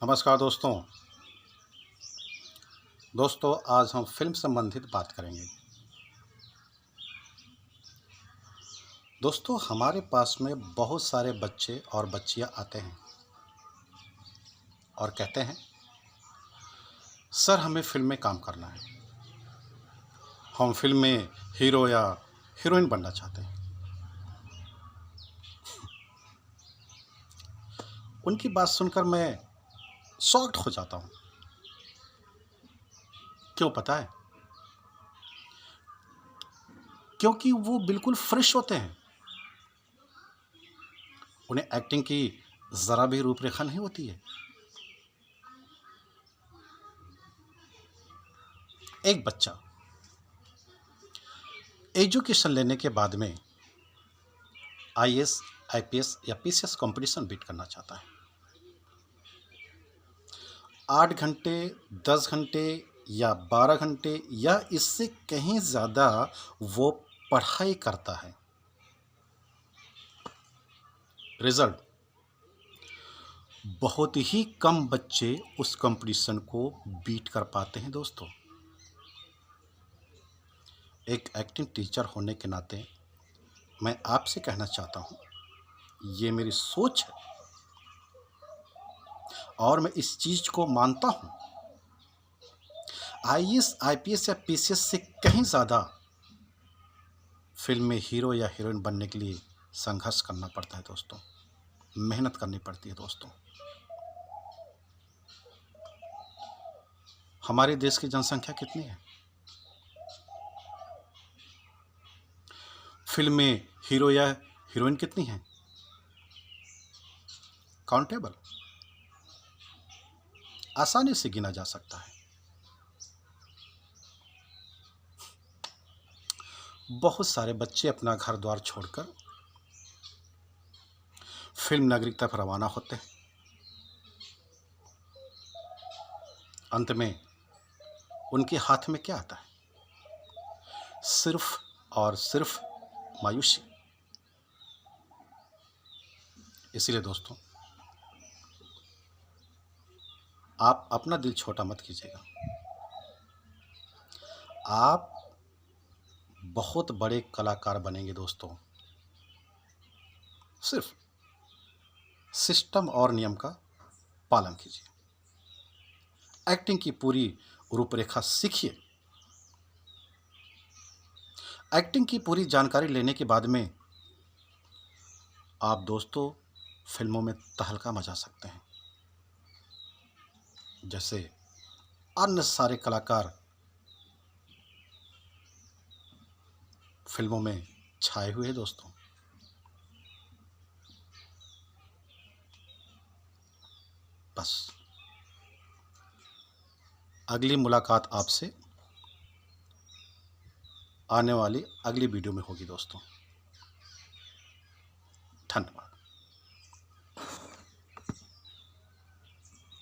नमस्कार दोस्तों आज हम फिल्म संबंधित बात करेंगे। दोस्तों हमारे पास में बहुत सारे बच्चे और बच्चियां आते हैं और कहते हैं सर हमें फिल्म में काम करना है, हम फिल्म में हीरो या हीरोइन बनना चाहते हैं। उनकी बात सुनकर मैं शॉक्ड हो जाता हूँ। क्यों पता है? क्योंकि वो बिल्कुल फ्रेश होते हैं, उन्हें एक्टिंग की ज़रा भी रूपरेखा नहीं होती है। एक बच्चा एजुकेशन लेने के बाद में आईएएस, आईपीएस या पीसीएस कंपटीशन बीट करना चाहता है। 8 घंटे, 10 घंटे या 12 घंटे या इससे कहीं ज़्यादा वो पढ़ाई करता है। रिजल्ट, बहुत ही कम बच्चे उस कंपटीशन को बीट कर पाते हैं। दोस्तों, एक एक्टिंग टीचर होने के नाते मैं आपसे कहना चाहता हूँ, ये मेरी सोच है और मैं इस चीज़ को मानता हूँ। आईएएस, आईपीएस या पीसीएस से कहीं ज़्यादा फिल्म में हीरो या हीरोइन बनने के लिए संघर्ष करना पड़ता है दोस्तों, मेहनत करनी पड़ती है। दोस्तों, हमारे देश की जनसंख्या कितनी है? फिल्म में हीरो या हीरोइन कितनी है? काउंटेबल, आसानी से गिना जा सकता है। बहुत सारे बच्चे अपना घर द्वार छोड़कर फिल्म नगरी तरफ रवाना होते हैं। अंत में उनके हाथ में क्या आता है? सिर्फ और सिर्फ मायूसी। इसीलिए दोस्तों, आप अपना दिल छोटा मत कीजिएगा। आप बहुत बड़े कलाकार बनेंगे दोस्तों। सिर्फ सिस्टम और नियम का पालन कीजिए, एक्टिंग की पूरी रूपरेखा सीखिए। एक्टिंग की पूरी जानकारी लेने के बाद में आप दोस्तों फिल्मों में तहलका मचा सकते हैं, जैसे अन्य सारे कलाकार फिल्मों में छाए हुए हैं। दोस्तों, बस अगली मुलाकात आपसे आने वाली अगली वीडियो में होगी। दोस्तों, धन्यवाद।